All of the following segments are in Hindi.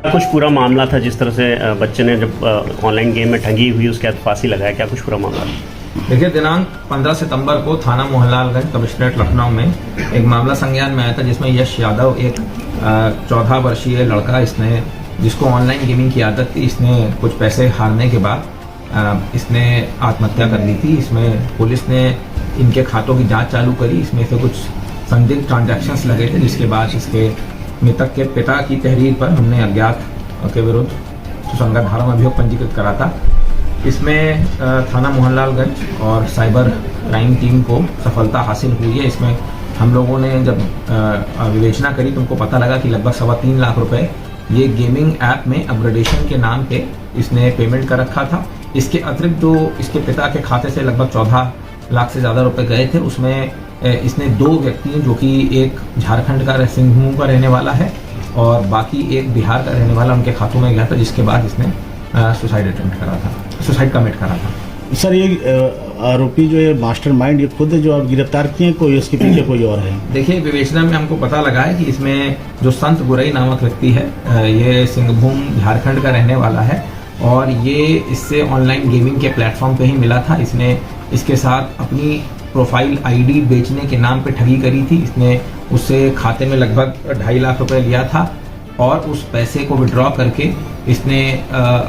कुछ पूरा मामला था जिस तरह से बच्चे ने जब ऑनलाइन गेम में ठगी हुई उसके बाद फांसी लगाया, क्या कुछ पूरा मामला था? देखिए, दिनांक 15 सितंबर को थाना मोहनलालगंज कमिश्नरेट लखनऊ में एक मामला संज्ञान में आया था जिसमें यश यादव एक 14 वर्षीय लड़का, इसने जिसको ऑनलाइन गेमिंग की आदत थी, इसने कुछ पैसे हारने के बाद इसने आत्महत्या कर ली थी। इसमें पुलिस ने इनके खातों की जांच चालू करी। इसमें से कुछ संदिग्ध ट्रांजैक्शंस लगे थे, जिसके बाद इसके मृतक के पिता की तहरीर पर हमने अज्ञात के विरुद्ध सुसंगत धारा में अभियोग पंजीकृत करा था। इसमें थाना मोहनलालगंज और साइबर क्राइम टीम को सफलता हासिल हुई है। इसमें हम लोगों ने जब विवेचना करी तो उनको पता लगा कि लगभग 3.25 लाख रुपए ये गेमिंग ऐप में अपग्रेडेशन के नाम पे इसने पेमेंट कर रखा था। इसके अतिरिक्त जो इसके पिता के खाते से लगभग 14 लाख से ज़्यादा रुपए गए थे, उसमें इसने 2 व्यक्ति, जो कि एक झारखंड का सिंहभूम का रहने वाला है और बाकी एक बिहार का रहने वाला, उनके खातों में गया था, जिसके बाद इसने सुसाइड कमिट करा था। सर, ये आरोपी जो है मास्टरमाइंड ये खुद जो आप गिरफ्तार किए हैं, कोई इसके पीछे कोई और है? देखिए, विवेचना में हमको पता लगा है कि इसमें जो संत गुरई नामक व्यक्ति है, ये सिंहभूम झारखंड का रहने वाला है और ये इससे ऑनलाइन गेमिंग के प्लेटफॉर्म पे ही मिला था। इसने इसके साथ अपनी प्रोफाइल आईडी बेचने के नाम पे ठगी करी थी। इसने उससे खाते में लगभग 2.5 लाख रुपए लिया था और उस पैसे को विड्रॉ करके इसने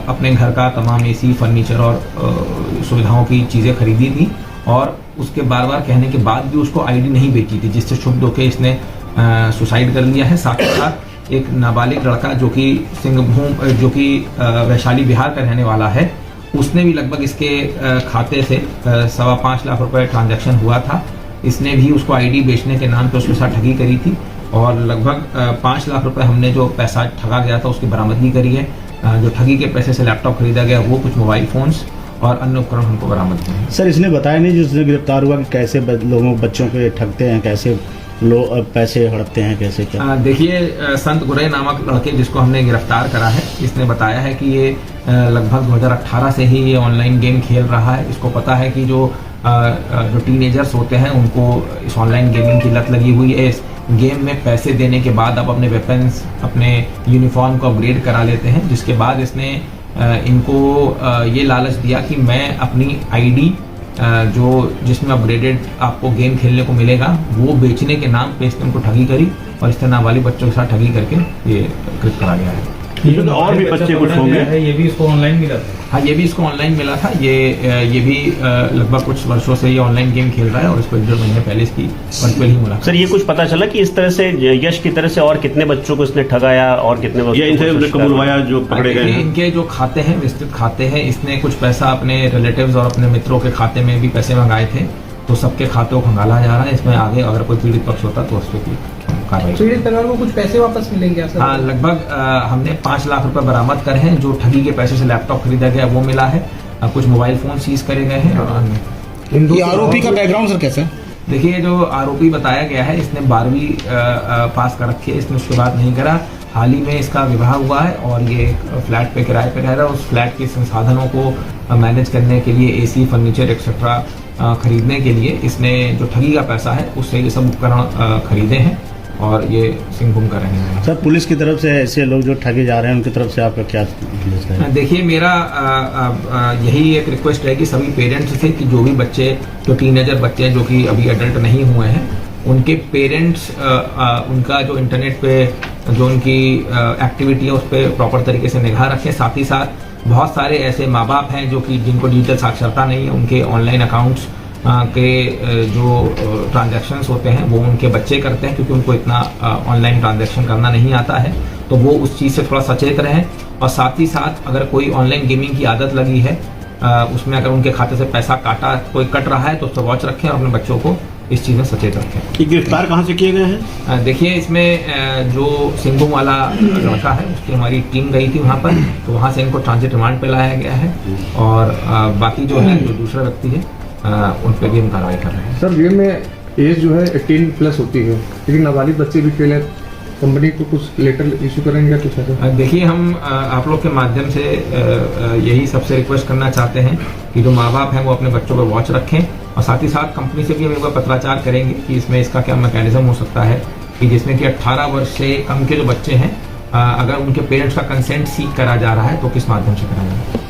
अपने घर का तमाम एसी, फर्नीचर और सुविधाओं की चीज़ें खरीदी थी और उसके बार बार कहने के बाद भी उसको आईडी नहीं बेची थी, जिससे क्षुब्ध होकर इसने सुसाइड कर लिया है। साथ ही साथ एक नाबालिग लड़का जो कि वैशाली बिहार का रहने वाला है, उसने भी लगभग इसके खाते से 5.25 लाख रुपए ट्रांजैक्शन हुआ था। इसने भी उसको आईडी बेचने के नाम पे उसके साथ ठगी करी थी और लगभग 5 लाख रुपए हमने जो पैसा ठगा गया था उसकी बरामदगी करी है। जो ठगी के पैसे से लैपटॉप खरीदा गया, वो कुछ मोबाइल फोन्स और अन्य उपकरण हमको बरामद हुए हैं। सर, इसने बताया नहीं जिसने गिरफ्तार हुआ कि कैसे बच्चों को ठगते हैं, कैसे लोग पैसे हड़पते हैं, कैसे क्या? देखिए, संत गुरई नामक लड़के जिसको हमने गिरफ्तार करा है, इसने बताया है कि ये लगभग 2018 से ही ये ऑनलाइन गेम खेल रहा है। इसको पता है कि जो टीनेजर्स होते हैं उनको इस ऑनलाइन गेमिंग की लत लगी हुई है। इस गेम में पैसे देने के बाद आप अपने वेपन्स, अपने यूनिफॉर्म को अपग्रेड करा लेते हैं, जिसके बाद इसने इनको ये लालच दिया कि मैं अपनी आईडी जिसमें अपग्रेडेड आपको गेम खेलने को मिलेगा, वो बेचने के नाम पे इसने उनको ठगी करी और इसने नाबालिग बच्चों के साथ ठगी करके ये कृत्य करा गया है। तो और भी बच्चे कुछ होंगे? ये भी इसको ऑनलाइन मिला था? हाँ, ये भी इसको ऑनलाइन मिला था। ये भी लगभग कुछ वर्षों से ये ऑनलाइन गेम खेल रहा है और इसको 1.5 महीने पहले इसकी वर्चुअल ही मुलाकात। सर, ये कुछ पता चला कि इस तरह से यश की तरह से और कितने बच्चों को इसने ठगाया और कितने इनसे कबूलवाया जो पकड़े गए? इनके जो खाते हैं, विस्तृत खाते हैं, इसने कुछ पैसा अपने रिलेटिव्स और अपने मित्रों के खाते में भी पैसे मंगाए थे, तो सबके खातों को खंगाला जा रहा है। इसमें आगे अगर कोई पीड़ित पक्ष होता तो उस पर कार्रवाई। पीड़ित परिवार को कुछ पैसे वापस मिलेंगे? हाँ, लगभग हमने 5 लाख रुपए बरामद करे हैं। जो ठगी के पैसे से लैपटॉप खरीदा गया वो मिला है, कुछ मोबाइल फोन सीज करे गए हैं। और आरोपी का बैकग्राउंड सर कैसा? देखिए, जो आरोपी बताया गया है, इसने 12वीं पास कर रखी है, इसने उसके बाद नहीं करा। हाल ही में इसका विवाह हुआ है और ये फ्लैट पे किराए पे रह रहा है। उस फ्लैट के संसाधनों को मैनेज करने के लिए, एसी, फर्नीचर एक्सेट्रा खरीदने के लिए इसने जो ठगी का पैसा है उससे ये सब उपकरण खरीदे हैं और ये सिंहभूम कर रहे हैं। सर, पुलिस की तरफ से ऐसे लोग जो ठगे जा रहे हैं उनकी तरफ से आपका क्या? देखिए, मेरा यही एक रिक्वेस्ट है कि सभी पेरेंट्स से कि जो भी बच्चे, जो टीनेजर बच्चे हैं जो कि अभी एडल्ट नहीं हुए हैं, उनके पेरेंट्स उनका जो इंटरनेट पे जो उनकी एक्टिविटी है उस पर प्रॉपर तरीके से निगाह रखें। साथ ही साथ बहुत सारे ऐसे माँ बाप हैं जो कि जिनको डिजिटल साक्षरता नहीं है, उनके ऑनलाइन अकाउंट्स के जो ट्रांजैक्शंस होते हैं वो उनके बच्चे करते हैं, क्योंकि उनको इतना ऑनलाइन ट्रांजैक्शन करना नहीं आता है, तो वो उस चीज़ से थोड़ा सचेत रहें। और साथ ही साथ अगर कोई ऑनलाइन गेमिंग की आदत लगी है, उसमें अगर उनके खाते से पैसा कोई कट रहा है तो उस पर वॉच रखें और अपने बच्चों को इस चीज़ में सचेत रखें। गिरफ्तार कहाँ से किए गए हैं? देखिए, इसमें जो सिंहभूम वाला लड़का है उसकी हमारी टीम गई थी वहाँ पर, तो वहाँ से इनको ट्रांजिट रिमांड पे लाया गया है और बाकी जो है, जो दूसरा व्यक्ति है, उन पर भी हम कार्रवाई कर रहे हैं। सर, गेम में एज जो है 18+ होती है, लेकिन नाबालिग बच्चे भी खेलें कंपनी को कुछ लेटर इशू करेंगे कुछ ऐसा? देखिए, हम आप लोग के माध्यम से यही सबसे रिक्वेस्ट करना चाहते हैं कि जो माँ बाप हैं वो अपने बच्चों पर वॉच रखें, और साथ ही साथ कंपनी से भी हम एक बार पत्राचार करेंगे कि इसमें इसका क्या मैकेनिज्म हो सकता है कि जिसमें कि 18 वर्ष से कम के जो बच्चे हैं, अगर उनके पेरेंट्स का कंसेंट सीख करा जा रहा है तो किस माध्यम से करा जाए।